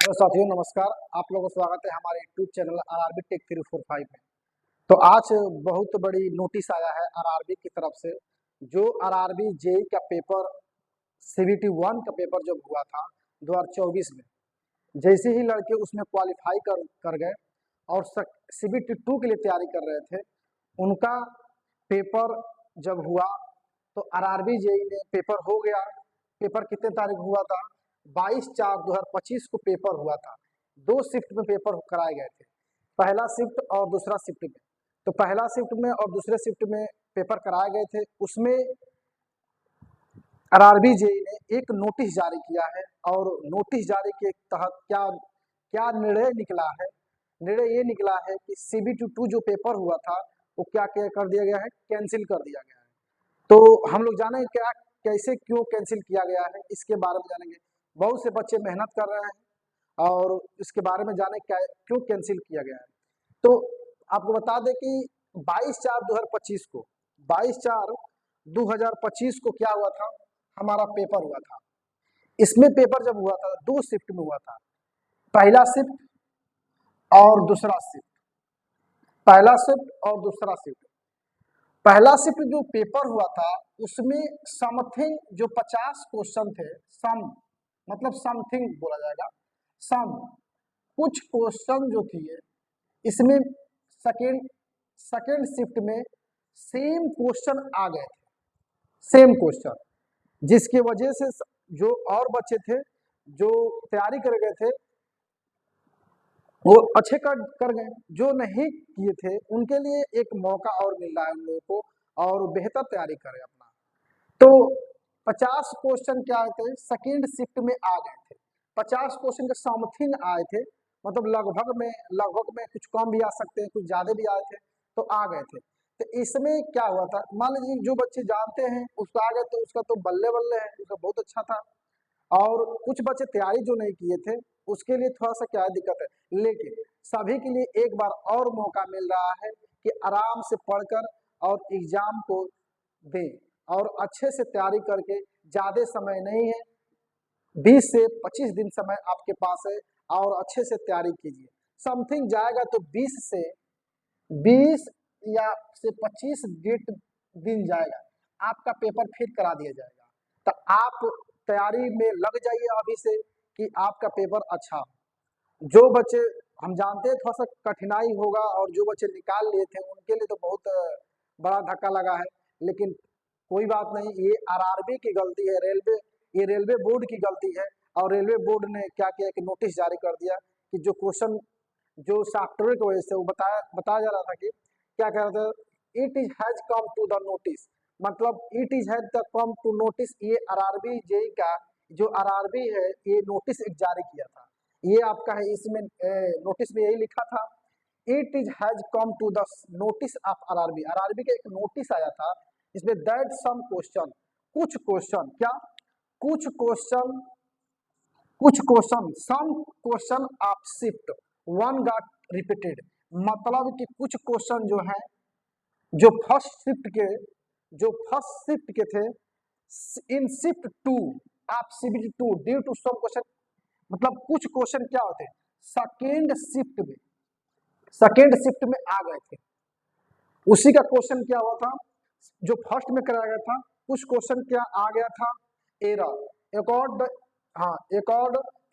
Hello साथियों, नमस्कार। आप लोगों का स्वागत है हमारे यूट्यूब चैनल आरआरबी टेक 345 में। तो आज बहुत बड़ी नोटिस आया है आरआरबी की तरफ से। जो आरआरबी जेई का पेपर सीबीटी 1 का पेपर जब हुआ था 2024 में, जैसे ही लड़के उसमें क्वालिफाई कर गए और सीबीटी 2 के लिए तैयारी कर रहे थे, उनका पेपर जब हुआ तो आरआरबी जेई ने पेपर हो गया। पेपर कितने तारीख हुआ था? 22/4/2025 को पेपर हुआ था। दो शिफ्ट में पेपर कराए गए थे, पहला शिफ्ट और दूसरा शिफ्ट में। तो पहला शिफ्ट में और दूसरे शिफ्ट में पेपर कराए गए थे। उसमें आरआरबी जेई ने एक नोटिस जारी किया है और नोटिस जारी के तहत क्या क्या निर्णय निकला है। निर्णय ये निकला है कि सीबीटी 2 जो पेपर हुआ था वो क्या क्या कर दिया गया है, कैंसिल कर दिया गया है। तो हम लोग जानेंगे क्या कैसे क्यों कैंसिल किया गया है, इसके बारे में जानेंगे। बहुत से बच्चे मेहनत कर रहे हैं और इसके बारे में जाने क्या क्यों कैंसिल किया गया है। तो आपको बता दें कि 22/4/2025 को 22/4/2025 को क्या हुआ था, हमारा पेपर हुआ था। इसमें पेपर जब हुआ था दो शिफ्ट में हुआ था, पहला शिफ्ट और दूसरा शिफ्ट। पहला शिफ्ट और दूसरा शिफ्ट। पहला शिफ्ट जो पेपर हुआ था उसमें समथिंग जो 50 क्वेश्चन थे, सम मतलब समथिंग बोला जाएगा, सम कुछ क्वेश्चन जो थी इसमें सेकेंड सेकेंड शिफ्ट में सेम क्वेश्चन आ गए थे, सेम क्वेश्चन, जिसकी वजह से जो और बच्चे थे जो तैयारी कर गए थे वो अच्छे कर गए। जो नहीं किए थे उनके लिए एक मौका और मिल रहा है उन लोगों को, और बेहतर तैयारी करें अपना। तो 50 क्वेश्चन क्या आए थे, सेकेंड शिफ्ट में आ गए थे। 50 क्वेश्चन के समथिंग आए थे, मतलब लगभग में कुछ कम भी आ सकते हैं, कुछ ज्यादा भी आए थे, तो आ गए थे। तो इसमें क्या हुआ था, मान लीजिए जो बच्चे जानते हैं उसका आ गए तो उसका तो बल्ले बल्ले है, उसका बहुत अच्छा था। और कुछ बच्चे तैयारी जो नहीं किए थे उसके लिए थोड़ा सा क्या दिक्कत है, लेकिन सभी के लिए एक बार और मौका मिल रहा है कि आराम से पढ़कर और एग्जाम को दें और अच्छे से तैयारी करके। ज्यादा समय नहीं है, 20 से 25 दिन समय आपके पास है और अच्छे से तैयारी कीजिए। समथिंग जाएगा तो 20 या से 25 दिन जाएगा, आपका पेपर फिर करा दिया जाएगा। तो आप तैयारी में लग जाइए अभी से कि आपका पेपर अच्छा हो। जो बच्चे हम जानते हैं थोड़ा सा कठिनाई होगा और जो बच्चे निकाल लिए थे उनके लिए तो बहुत बड़ा धक्का लगा है, लेकिन कोई बात नहीं, ये आरआरबी की गलती है, ये रेलवे बोर्ड की गलती है। और रेलवे बोर्ड ने क्या किया कि नोटिस जारी कर दिया कि जो क्वेश्चन जो सॉफ्टवेयर की वजह से वो बताया जा रहा था कि क्या कह रहा था, it is has come to the notice, मतलब it is has the come to notice. ये आरआरबी जेई का जो आरआरबी है ये नोटिस एक जारी किया था, ये आपका है, इसमें नोटिस में यही लिखा था, it is has come to the notice of RRB. RRB का एक नोटिस आया था, इसमें दैट सम क्वेश्चन, कुछ क्वेश्चन क्या, कुछ क्वेश्चन कुछ question some question of shift 1 got repeated, मतलब कि कुछ क्वेश्चन जो है जो फर्स्ट शिफ्ट के थे in shift 2 of CBT 2 due to some question, मतलब कुछ क्वेश्चन क्या होते हैं सेकेंड शिफ्ट में आ गए थे। उसी का क्वेश्चन क्या हुआ था जो फर्स्ट में कराया गया था, कुछ क्वेश्चन क्या आ गया था, error accord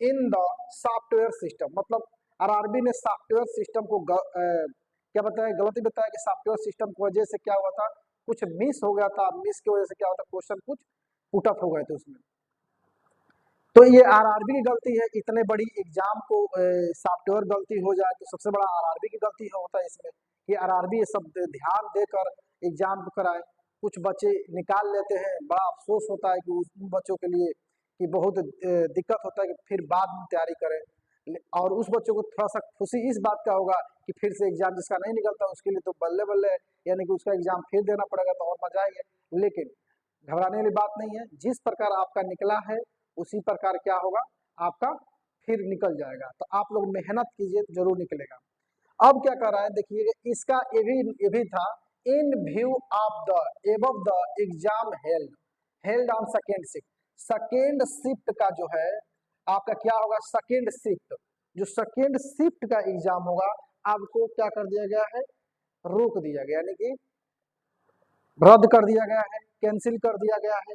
in the software system, मतलब आरआरबी ने सॉफ्टवेयर सिस्टम को क्या बताया, गलती बताया कि सॉफ्टवेयर सिस्टम की वजह से क्या हुआ था, कुछ मिस हो गया था, मिस की वजह से क्या होता, क्वेश्चन कुछ पुट अप हो गए थे उसमें। तो ये आरआरबी की गलती है, इतने बड़ी एग्जाम को सॉफ्टवेयर गलती हो जाए तो सबसे बड़ा आरआरबी की गलती होता है इसमें, कि आरआरबी ये सब ध्यान देकर एग्जाम को कराए। कुछ बच्चे निकाल लेते हैं, बड़ा अफसोस होता है कि उन बच्चों के लिए कि बहुत दिक्कत होता है कि फिर बाद में तैयारी करें। और उस बच्चों को थोड़ा सा खुशी इस बात का होगा कि फिर से एग्जाम जिसका नहीं निकलता उसके लिए तो बल्ले बल्ले है, यानी कि उसका एग्जाम फिर देना पड़ेगा तो और मजा आएगा। लेकिन घबराने वाली बात नहीं है, जिस प्रकार आपका निकला है उसी प्रकार क्या होगा, आपका फिर निकल जाएगा। तो आप लोग मेहनत कीजिए, जरूर निकलेगा। अब क्या कर रहा है देखिए, इसका ये भी था, इन view of the above the exam held on second shift का जो है आपका क्या होगा, सेकेंड शिफ्ट। जो सेकेंड शिफ्ट का एग्जाम होगा आपको क्या कर दिया गया है, रोक दिया गया, यानी कि रद्द कर दिया गया है, कैंसिल कर दिया गया है।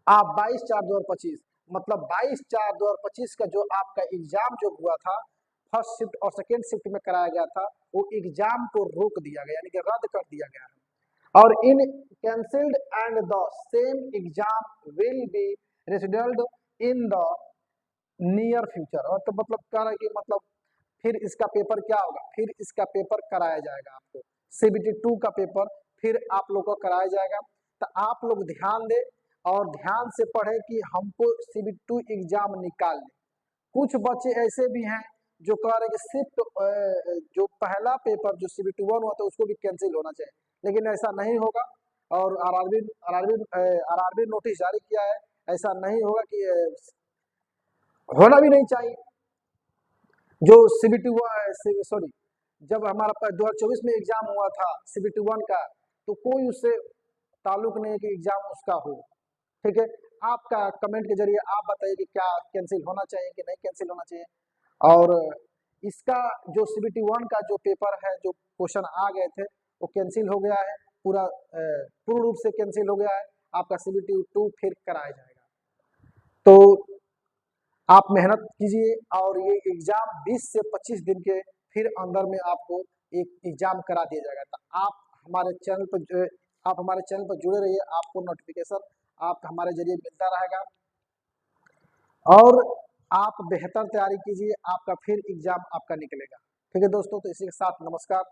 आप 22/4/2025 मतलब 22/4/2025 का जो आपका एग्जाम जो हुआ था फर्स्ट शिफ्ट और सेकेंड शिफ्ट में कराया गया था, वो एग्जाम को रोक दिया गया, यानी कि रद्द कर दिया गया है। और in cancelled and the same exam will be resident in the near future. और तो मतलब कह रहा है कि मतलब फिर इसका पेपर क्या होगा, फिर इसका पेपर कराया जाएगा आपको, सीबीटी 2 का पेपर फिर आप लोग को कराया जाएगा। तो आप लोग ध्यान दें और ध्यान से पढ़े कि हमको सीबीटी 2 एग्जाम निकाल ले। कुछ बच्चे ऐसे भी हैं जो कह रहे हैं कि सिर्फ जो पहला पेपर जो सीबीटी 1 हुआ था उसको भी कैंसिल होना चाहिए, लेकिन ऐसा नहीं होगा। और आरआरबी नोटिस जारी किया है, ऐसा नहीं होगा कि होना भी नहीं चाहिए। जो सीबीटी सॉरी जब हमारा 2024 में एग्जाम हुआ था सीबीटी 1 का, तो कोई उससे ताल्लुक नहीं है कि एग्जाम उसका हो। ठीक है, आपका कमेंट के जरिए आप बताइए कि क्या कैंसिल होना चाहिए कि नहीं कैंसिल होना चाहिए। और इसका जो सीबीटी 1 का जो पेपर है, जो क्वेश्चन आ गए थे वो कैंसिल हो गया है, पूरा पूर्ण रूप से कैंसिल हो गया है। आपका सीबीटी 2 फिर कराया जाएगा। तो आप मेहनत कीजिए और ये एग्जाम 20 से 25 दिन के फिर अंदर में आपको एक एग्जाम करा दिया जाएगा। तो आप हमारे चैनल पर जुड़े रहिए, आपको नोटिफिकेशन आप हमारे जरिए मिलता रहेगा और आप बेहतर तैयारी कीजिए, आपका फिर एग्जाम आपका निकलेगा। ठीक है दोस्तों, तो इसी के साथ नमस्कार।